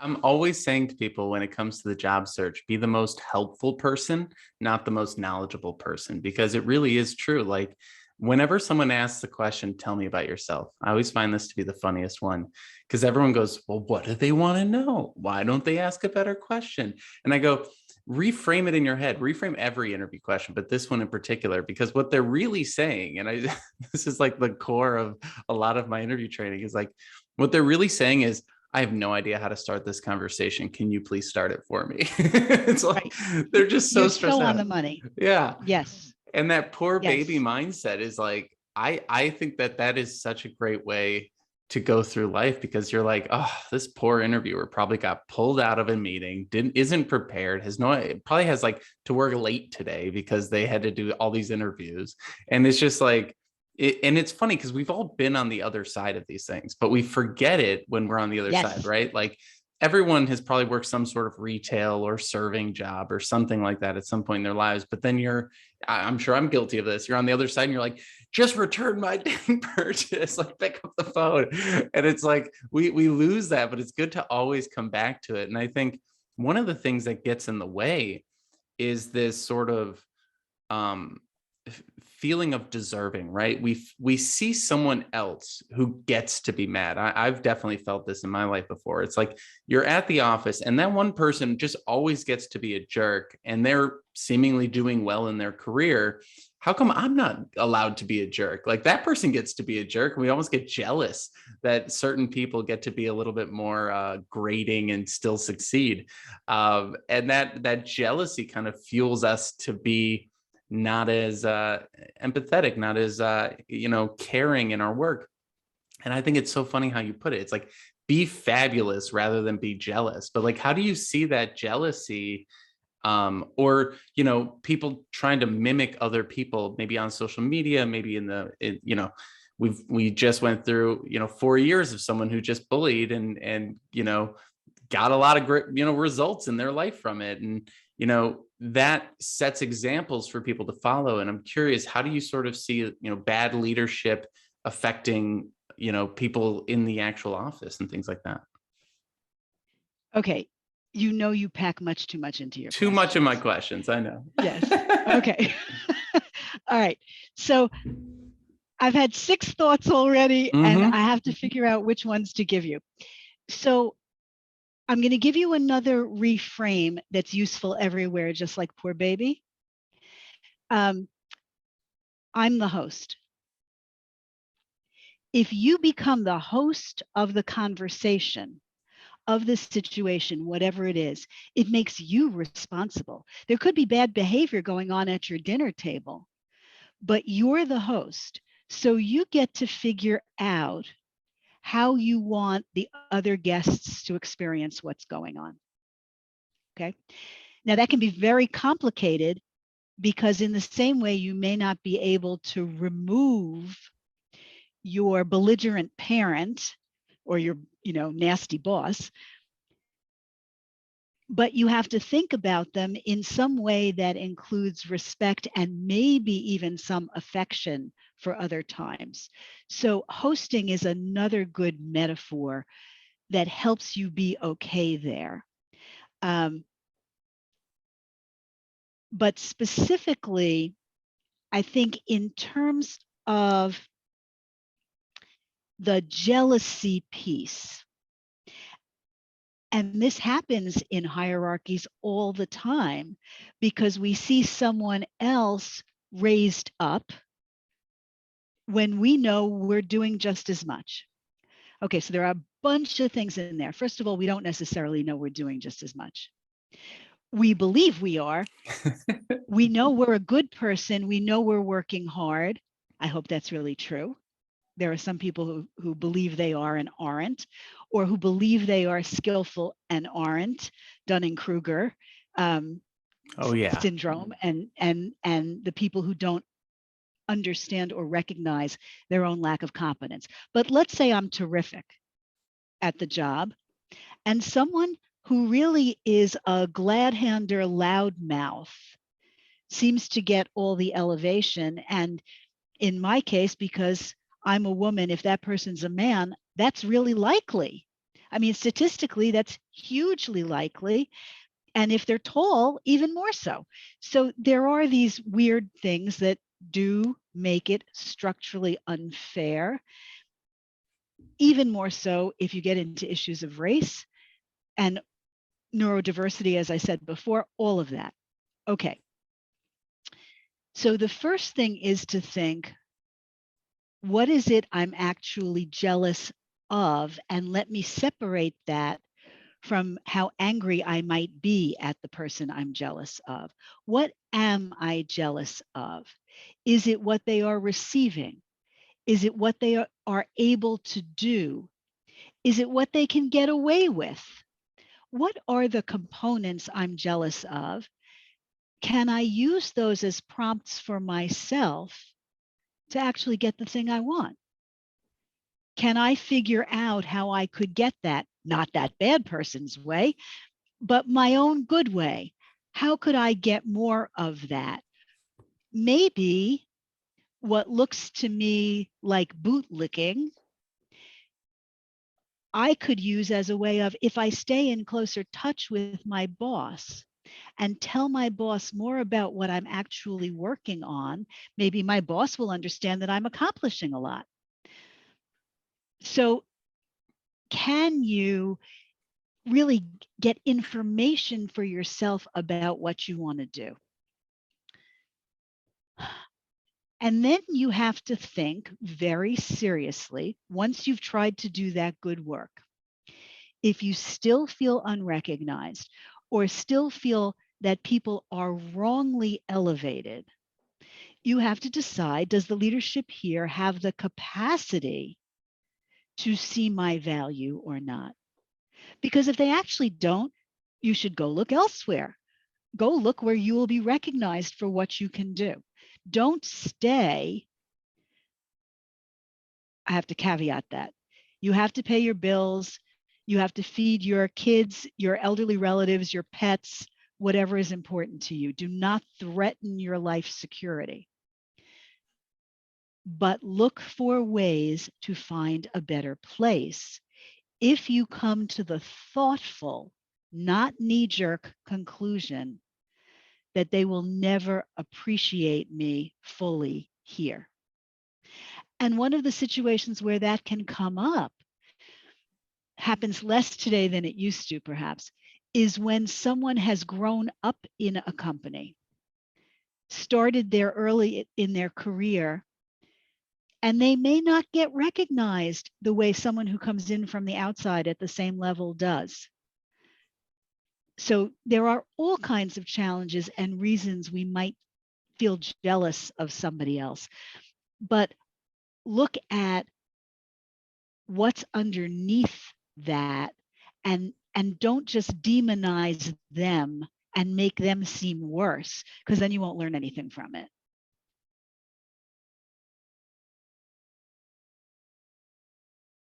I'm always saying to people when it comes to the job search, be the most helpful person, not the most knowledgeable person, because it really is true. Like whenever someone asks the question, tell me about yourself, I always find this to be the funniest one because everyone goes, well, what do they want to know? Why don't they ask a better question? And I go, reframe it in your head, reframe every interview question, but this one in particular, because what they're really saying, and I, this is like the core of a lot of my interview training is like, what they're really saying is, I have no idea how to start this conversation. Can you please start it for me? It's like, right. They're just so You're stressed out. On the money. Yeah. Yes. And that poor baby mindset is like, I think that is such a great way to go through life because you're like, oh, this poor interviewer probably got pulled out of a meeting, isn't prepared, probably has like to work late today because they had to do all these interviews. And it's just like, and it's funny because we've all been on the other side of these things, but we forget it when we're on the other side, right? Like everyone has probably worked some sort of retail or serving job or something like that at some point in their lives. But then I'm sure I'm guilty of this. You're on the other side and you're like, just return my dang purchase, like pick up the phone. And it's like, we lose that, but it's good to always come back to it. And I think one of the things that gets in the way is this sort of, feeling of deserving, right? We see someone else who gets to be mad. I've definitely felt this in my life before. It's like you're at the office and that one person just always gets to be a jerk and they're seemingly doing well in their career. How come I'm not allowed to be a jerk? Like that person gets to be a jerk. We almost get jealous that certain people get to be a little bit more grating and still succeed. And that jealousy kind of fuels us to be not as empathetic, not as caring in our work. And I think it's so funny how you put it. It's like be fabulous rather than be jealous. But like, how do you see that jealousy or people trying to mimic other people, maybe on social media, maybe we just went through 4 years of someone who just bullied and got a lot of great results in their life from it, and that sets examples for people to follow. And I'm curious, how do you sort of see bad leadership affecting people in the actual office and things like that? Okay, you pack much too much into your too questions. Much in my questions, I know. Yes. Okay. All right, so I've had 6 thoughts already, and I have to figure out which ones to give you. So I'm going to give you another reframe that's useful everywhere, just like poor baby. I'm the host. If you become the host of the conversation, of the situation, whatever it is, it makes you responsible. There could be bad behavior going on at your dinner table, but you're the host. So you get to figure out how you want the other guests to experience what's going on. Okay. Now that can be very complicated because in the same way you may not be able to remove your belligerent parent or your, nasty boss, but you have to think about them in some way that includes respect and maybe even some affection for other times. So hosting is another good metaphor that helps you be okay there. But specifically, I think in terms of the jealousy piece, and this happens in hierarchies all the time because we see someone else raised up when we know we're doing just as much. Okay, so there are a bunch of things in there. First of all, we don't necessarily know we're doing just as much. We believe we are. We know we're a good person. We know we're working hard. I hope that's really true. There are some people who believe they are and aren't, or who believe they are skillful and aren't. Dunning-Kruger syndrome, and the people who don't understand or recognize their own lack of competence. But let's say I'm terrific at the job, and someone who really is a glad-hander, loudmouth seems to get all the elevation. And in my case, because I'm a woman, if that person's a man, that's really likely. I mean, statistically, that's hugely likely. And if they're tall, even more so. So there are these weird things that do make it structurally unfair, even more so if you get into issues of race and neurodiversity, as I said before, all of that. Okay. So the first thing is to think, what is it I'm actually jealous of? And let me separate that from how angry I might be at the person I'm jealous of. What am I jealous of? Is it what they are receiving? Is it what they are able to do? Is it what they can get away with? What are the components I'm jealous of? Can I use those as prompts for myself to actually get the thing I want? Can I figure out how I could get that, not that bad person's way, but my own good way? How could I get more of that? Maybe what looks to me like bootlicking, I could use as a way of, if I stay in closer touch with my boss and tell my boss more about what I'm actually working on, maybe my boss will understand that I'm accomplishing a lot. So can you really get information for yourself about what you want to do? And then you have to think very seriously, once you've tried to do that good work, if you still feel unrecognized or still feel that people are wrongly elevated, you have to decide, does the leadership here have the capacity to see my value or not? Because if they actually don't, you should go look elsewhere. Go look where you will be recognized for what you can do. Don't stay. I have to caveat that. You have to pay your bills. You have to feed your kids, your elderly relatives, your pets, whatever is important to you. Do not threaten your life security. But look for ways to find a better place. If you come to the thoughtful, not knee-jerk conclusion that they will never appreciate me fully here. And one of the situations where that can come up, happens less today than it used to perhaps, is when someone has grown up in a company, started there early in their career, and they may not get recognized the way someone who comes in from the outside at the same level does. So there are all kinds of challenges and reasons we might feel jealous of somebody else. But look at what's underneath that, and don't just demonize them and make them seem worse, because then you won't learn anything from it.